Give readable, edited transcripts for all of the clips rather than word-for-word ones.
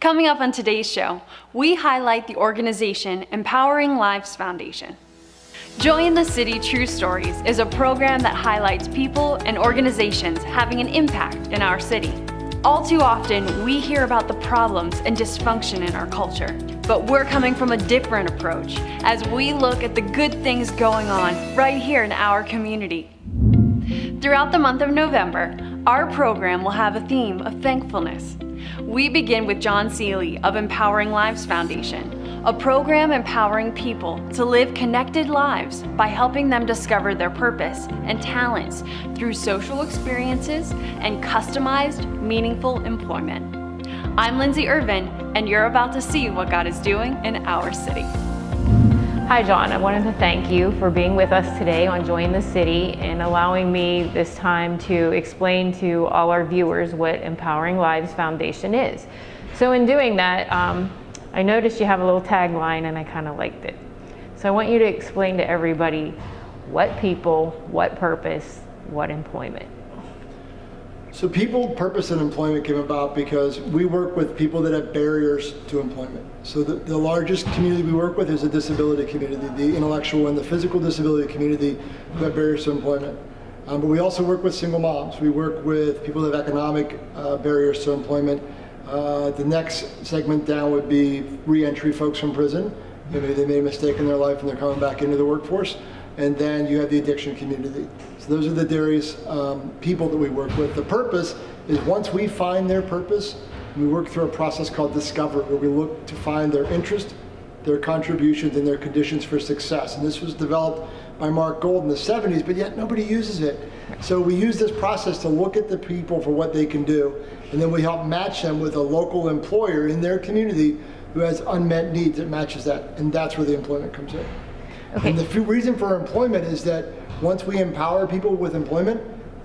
Coming up on today's show, we highlight the organization Empowering Lives Foundation. Joy in the City True Stories is a program that highlights people and organizations having an impact in our city. All too often, we hear about the problems and dysfunction in our culture, but we're coming from a different approach as we look at the good things going on right here in our community. Throughout the month of November, our program will have a theme of thankfulness. We begin with John Seeley of Empowering Lives Foundation, a program empowering people to live connected lives by helping them discover their purpose and talents through social experiences and customized, meaningful employment. I'm Lindsay Irvin, and you're about to see what God is doing in our city. Hi John, I wanted to thank you for being with us today on Joy in the City and allowing me this time to explain to all our viewers what Empowering Lives Foundation is. So in doing that, I noticed you have a little tagline and I kind of liked it. So I want you to explain to everybody what people, what purpose, what employment. So people, purpose, and employment came about because we work with people that have barriers to employment. So the largest community we work with is the disability community, the intellectual and the physical disability community who have barriers to employment. But we also work with single moms. We work with people that have economic barriers to employment. The next segment down would be re-entry folks from prison. Maybe they made a mistake in their life and they're coming back into the workforce. And then you have the addiction community. So those are the various people that we work with. The purpose is once we find their purpose, we work through a process called Discover, where we look to find their interest, their contributions, and their conditions for success. And this was developed by Mark Gold in the 70s, but yet nobody uses it. So we use this process to look at the people for what they can do, and then we help match them with a local employer in their community who has unmet needs that matches that, and that's where the employment comes in. Okay. And the reason for employment is that once we empower people with employment,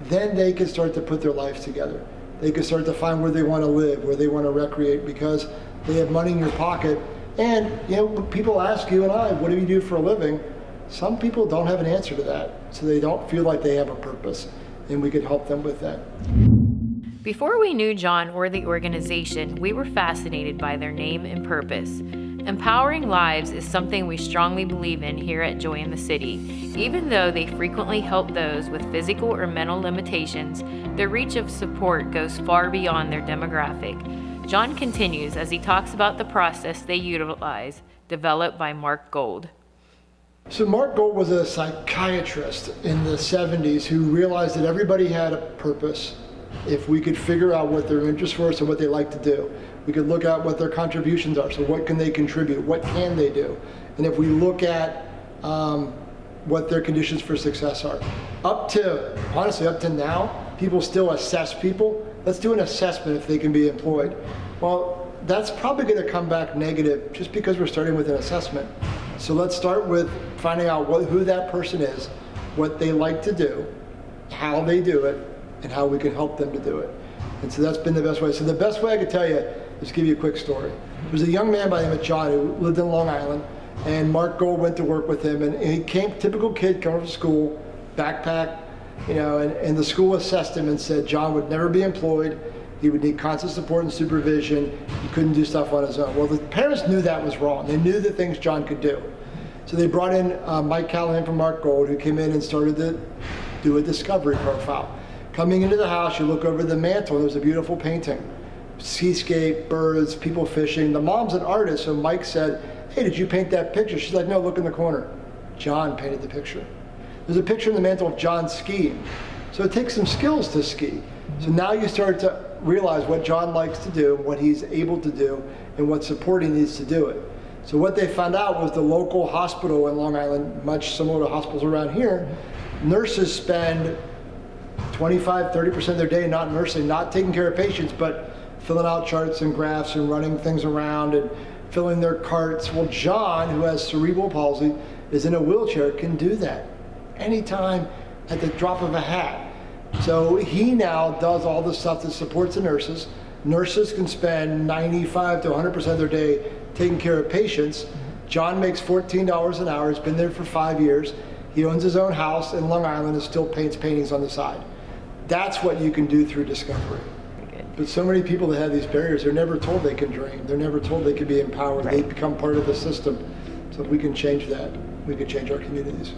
then they can start to put their lives together. They can start to find where they want to live, where they want to recreate, because they have money in your pocket. And you know, people ask you and I, what do you do for a living? Some people don't have an answer to that, so they don't feel like they have a purpose, and we can help them with that. Before we knew John or the organization, we were fascinated by their name and purpose. Empowering lives is something we strongly believe in here at Joy in the City. Even though they frequently help those with physical or mental limitations, their reach of support goes far beyond their demographic. John continues as he talks about the process they utilize, developed by Mark Gold. So Mark Gold was a psychiatrist in the 70s who realized that everybody had a purpose. If we could figure out what their interests were, so what they like to do, we could look at what their contributions are, so what can they contribute, what can they do, and if we look at what their conditions for success are. Honestly, up to now, people still assess people. Let's do an assessment if they can be employed. Well, that's probably going to come back negative just because we're starting with an assessment. So let's start with finding out who that person is, what they like to do, how they do it, and how we can help them to do it. And so that's been the best way. So the best way I could tell you is give you a quick story. There was a young man by the name of John who lived in Long Island, and Mark Gold went to work with him, and he came, typical kid coming from school, backpack, you know, and the school assessed him and said John would never be employed, he would need constant support and supervision, he couldn't do stuff on his own. Well, the parents knew that was wrong. They knew the things John could do. So they brought in Mike Callahan from Mark Gold, who came in and started to do a discovery profile. Coming into the house, you look over the mantle, and there's a beautiful painting. Seascape, birds, people fishing. The mom's an artist, so Mike said, hey, did you paint that picture? She's like, no, look in the corner. John painted the picture. There's a picture in the mantle of John skiing. So it takes some skills to ski. So now you start to realize what John likes to do, what he's able to do, and what support he needs to do it. So what they found out was the local hospital in Long Island, much similar to hospitals around here, nurses spend 25–30% of their day not nursing, not taking care of patients, but filling out charts and graphs and running things around and filling their carts. Well, John, who has cerebral palsy, is in a wheelchair, can do that anytime at the drop of a hat. So he now does all the stuff that supports the nurses. Nurses can spend 95–100% of their day taking care of patients. John makes $14 an hour. He's been there for 5 years. He owns his own house in Long Island and still paints paintings on the side. That's what you can do through Discovery. But so many people that have these barriers, they're never told they can dream. They're never told they can be empowered. They become part of the system. So if we can change that, we can change our communities.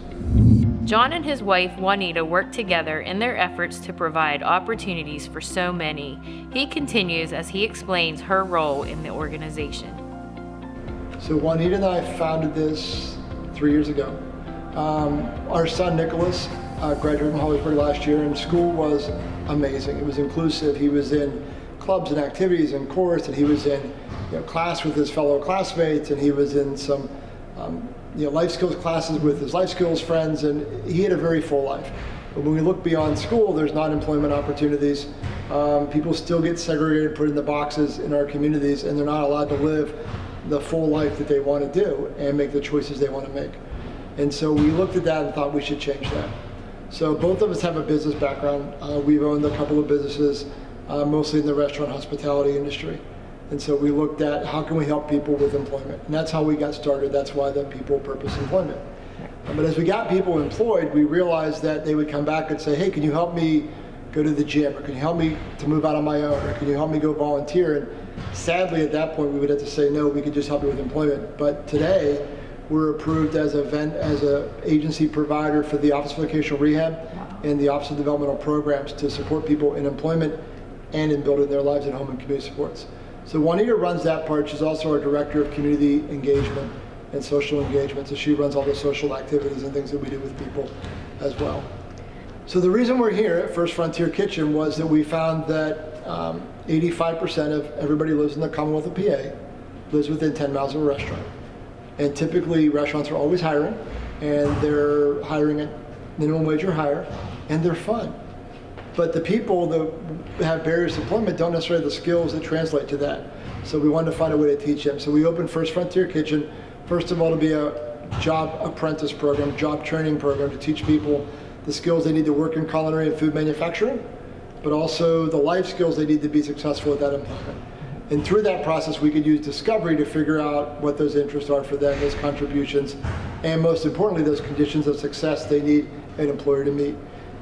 John and his wife, Juanita, work together in their efforts to provide opportunities for so many. He continues as he explains her role in the organization. So Juanita and I founded this 3 years ago. Our son, Nicholas, graduated from Hollingsburg last year, and school was amazing. It was inclusive. He was in clubs and activities and chorus, and he was in class with his fellow classmates, and he was in some life skills classes with his life skills friends, and he had a very full life. But when we look beyond school, there's non-employment opportunities. People still get segregated, put in the boxes in our communities, and they're not allowed to live the full life that they want to do and make the choices they want to make. And so we looked at that and thought we should change that. So both of us have a business background. We've owned a couple of businesses, mostly in the restaurant hospitality industry. And so we looked at how can we help people with employment. And that's how we got started. That's why the People Purpose Employment. But as we got people employed, we realized that they would come back and say, hey, can you help me go to the gym? Or can you help me to move out on my own? Or can you help me go volunteer? And sadly, at that point, we would have to say, no, we could just help you with employment. But today, we're approved as an agency provider for the Office of Vocational Rehab and the Office of Developmental Programs to support people in employment and in building their lives at home and community supports. So Juanita runs that part. She's also our Director of Community Engagement and Social Engagement. So she runs all the social activities and things that we do with people as well. So the reason we're here at First Frontier Kitchen was that we found that 85% of everybody lives in the Commonwealth of PA lives within 10 miles of a restaurant. And typically restaurants are always hiring, and they're hiring at minimum wage or higher, and they're fun. But the people that have barriers to employment don't necessarily have the skills that translate to that. So we wanted to find a way to teach them. So we opened First Frontier Kitchen, first of all, to be a job apprentice program, job training program to teach people the skills they need to work in culinary and food manufacturing, but also the life skills they need to be successful at that employment. And through that process, we could use discovery to figure out what those interests are for them, those contributions, and most importantly, those conditions of success they need an employer to meet.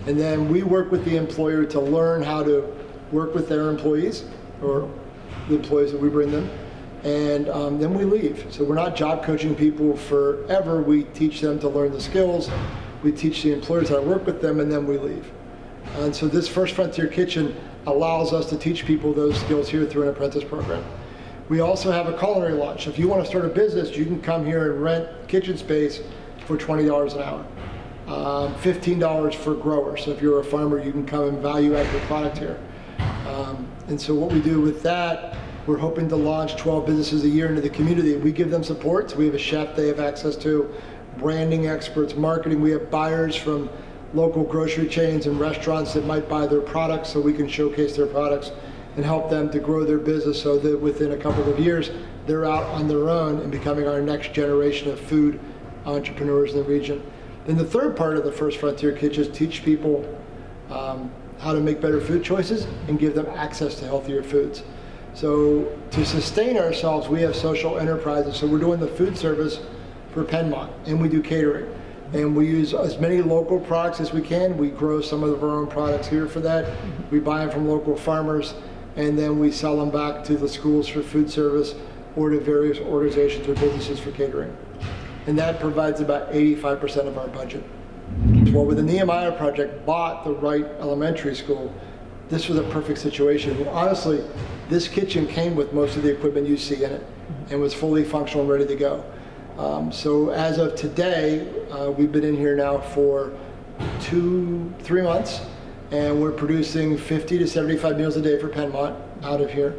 And then we work with the employer to learn how to work with their employees, or the employees that we bring them, and then we leave. So we're not job coaching people forever. We teach them to learn the skills. We teach the employers how to work with them, and then we leave. And so this First Frontier Kitchen allows us to teach people those skills here through an apprentice program. We also have a culinary lunch. If you want to start a business, you can come here and rent kitchen space for $20 an hour. $15 for growers. So if you're a farmer, you can come and value add your product here. And so what we do with that, we're hoping to launch 12 businesses a year into the community. We give them support. So we have a chef they have access to, branding experts, marketing. We have buyers from local grocery chains and restaurants that might buy their products, so we can showcase their products and help them to grow their business so that within a couple of years, they're out on their own and becoming our next generation of food entrepreneurs in the region. Then the third part of the First Frontier Kitchen is teach people how to make better food choices and give them access to healthier foods. So to sustain ourselves, we have social enterprises. So we're doing the food service for Penmont, and we do catering. And we use as many local products as we can. We grow some of our own products here for that. We buy them from local farmers, and then we sell them back to the schools for food service or to various organizations or businesses for catering. And that provides about 85% of our budget. Well, when the Nehemiah Project bought the Wright Elementary School, this was a perfect situation. Honestly, this kitchen came with most of the equipment you see in it and was fully functional and ready to go. So as of today, we've been in here now for 3 months, and we're producing 50 to 75 meals a day for Penmont out of here.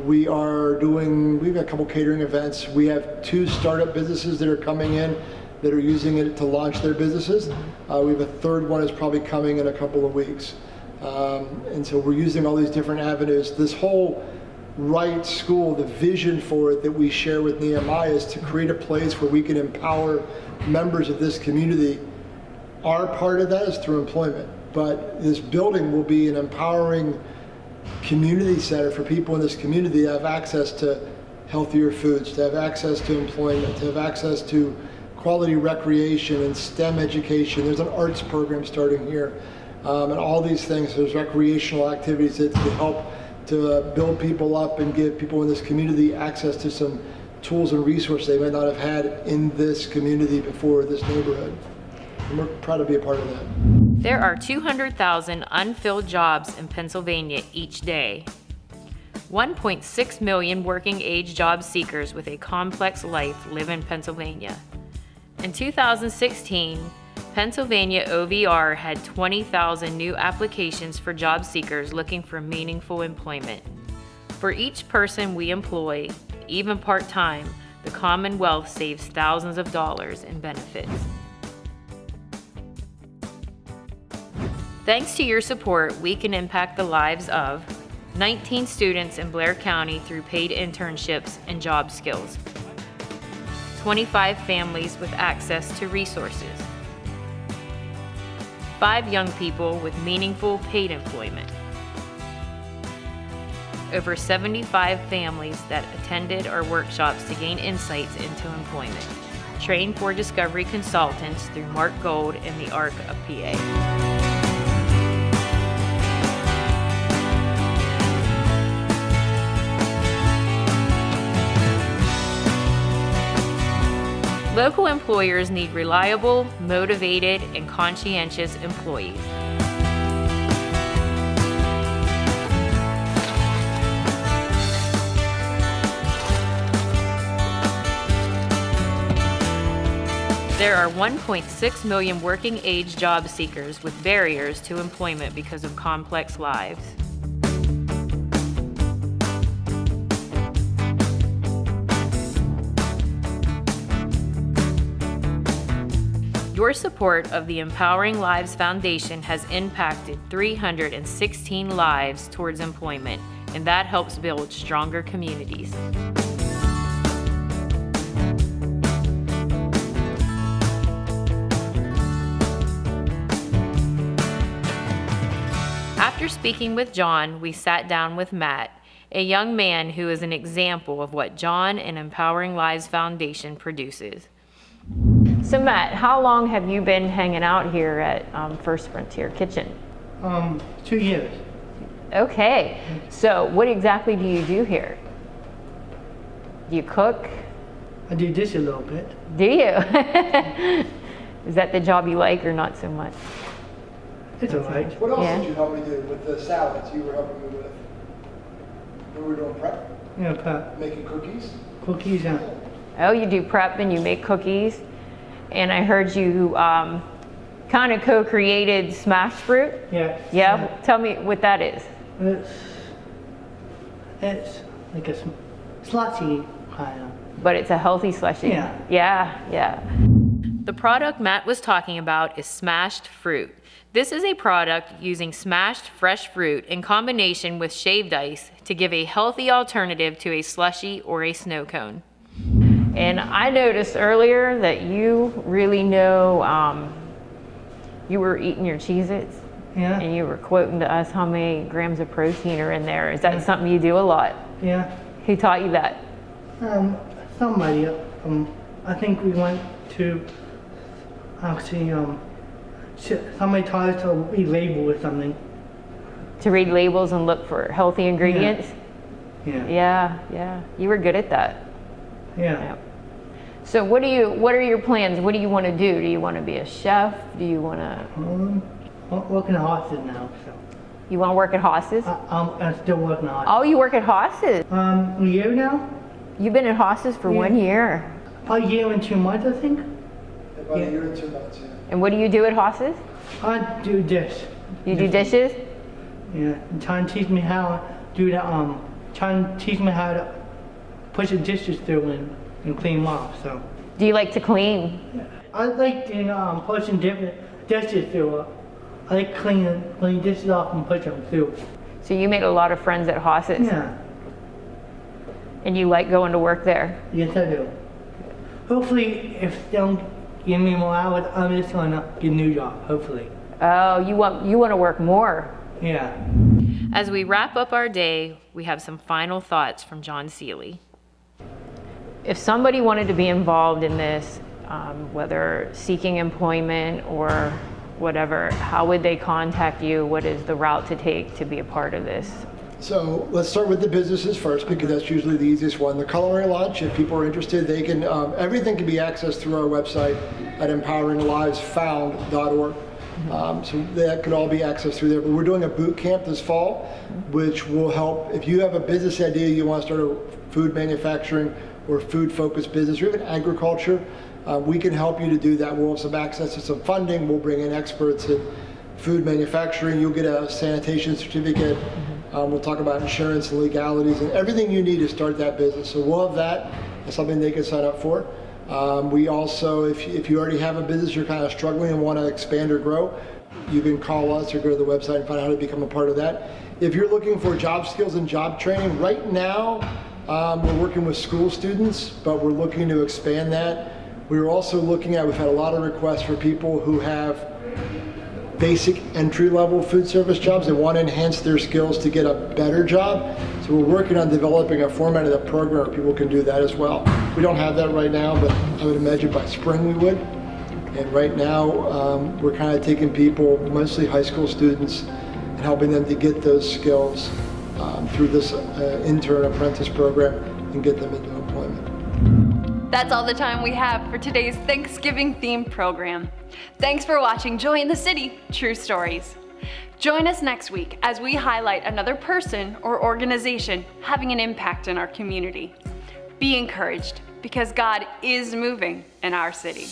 We've got a couple catering events. We have 2 startup businesses that are coming in that are using it to launch their businesses. We have a third one is probably coming in a couple of weeks. And so we're using all these different avenues. This whole Wright School, the vision for it that we share with Nehemiah is to create a place where we can empower members of this community. Our part of that is through employment, but this building will be an empowering community center for people in this community to have access to healthier foods, to have access to employment, to have access to quality recreation and STEM education. There's an arts program starting here, and all these things. There's recreational activities that help to build people up and give people in this community access to some tools and resources they might not have had in this community before, this neighborhood. And we're proud to be a part of that. There are 200,000 unfilled jobs in Pennsylvania each day. 1.6 million working age job seekers with a complex life live in Pennsylvania. In 2016, Pennsylvania OVR had 20,000 new applications for job seekers looking for meaningful employment. For each person we employ, even part-time, the Commonwealth saves thousands of dollars in benefits. Thanks to your support, we can impact the lives of 19 students in Blair County through paid internships and job skills, 25 families with access to resources, 5 young people with meaningful paid employment, over 75 families that attended our workshops to gain insights into employment, trained for discovery consultants through Mark Gold and the ARC of PA. Local employers need reliable, motivated, and conscientious employees. There are 1.6 million working age job seekers with barriers to employment because of complex lives. Your support of the Empowering Lives Foundation has impacted 316 lives towards employment, and that helps build stronger communities. After speaking with John, we sat down with Matt, a young man who is an example of what John and Empowering Lives Foundation produces. So Matt, how long have you been hanging out here at First Frontier Kitchen? 2 years. Okay, so what exactly do you do here? Do you cook? I do this a little bit. Do you? Is that the job you like or not so much? It's all right. What else Yeah. did you help me do with the salads you were helping me with? We were doing prep, You know, put making cookies. cookies and Oh, you do prep and you make cookies. And I heard you kind of co-created Smashed Fruit. yeah. Yeah, tell me what that is. It's like a slushy kind of. But it's a healthy slushie. Yeah. Yeah. The product Matt was talking about is Smashed Fruit. This is a product using smashed fresh fruit in combination with shaved ice to give a healthy alternative to a slushie or a snow cone. And I noticed earlier that you really know, you were eating your Cheez-Its Yeah. and you were quoting to us how many grams of protein are in there. Is that something you do a lot? Yeah. Who taught you that? Somebody. I think we went to actually somebody taught us to read label or something. To read labels and look for healthy ingredients? Yeah. Yeah. You were good at that. Yeah. So what are your plans? What do you want to do? Do you want to be a chef? Do you want to, I'm working at horses now, so you want to work at Haas's? I'm still working on Oh, you work at Haas's. A year now. You've been at Haas's for 1 year. A year and 2 months, I think. About a year and 2 months, yeah. And what do you do at Haas's? I do this. You do dishes? Yeah, and trying to teach me how to do that. Trying to teach me how to push the dishes through and clean them off. So Do you like to clean? I like pushing different dishes through. I like cleaning dishes off and push them through. So you made a lot of friends at Haas's. Yeah, And you like going to work there? yes I do. Hopefully, if they don't give me more hours, I'm just gonna get a new job. Hopefully. Oh, you want to work more. Yeah. As we wrap up our day, we have some final thoughts from John Seeley. If somebody wanted to be involved in this, whether seeking employment or whatever, how would they contact you? What is the route to take to be a part of this? So let's start with the businesses first, because that's usually the easiest one. The culinary lunch, if people are interested, they can, everything can be accessed through our website at empoweringlivesfound.org. So that could all be accessed through there. But we're doing a boot camp this fall, which will help if you have a business idea, you want to start a food manufacturing or food-focused business, or even agriculture. We can help you to do that. We'll have some access to some funding. We'll bring in experts in food manufacturing. You'll get a sanitation certificate. We'll talk about insurance and legalities and everything you need to start that business. So we'll have that. That's something they can sign up for. We also, if you already have a business, you're kind of struggling and want to expand or grow, you can call us or go to the website and find out how to become a part of that. If you're looking for job skills and job training, right now we're working with school students, but we're looking to expand that. We're also looking at, we've had a lot of requests for people who have basic entry-level food service jobs and want to enhance their skills to get a better job. So we're working on developing a format of the program where people can do that as well. We don't have that right now, but I would imagine by spring we would. And right now we're kind of taking people, mostly high school students, and helping them to get those skills through this intern apprentice program and get them into employment. That's all the time we have for today's Thanksgiving-themed program. Thanks for watching Joy in the City, True Stories. Join us next week as we highlight another person or organization having an impact in our community. Be encouraged, because God is moving in our city.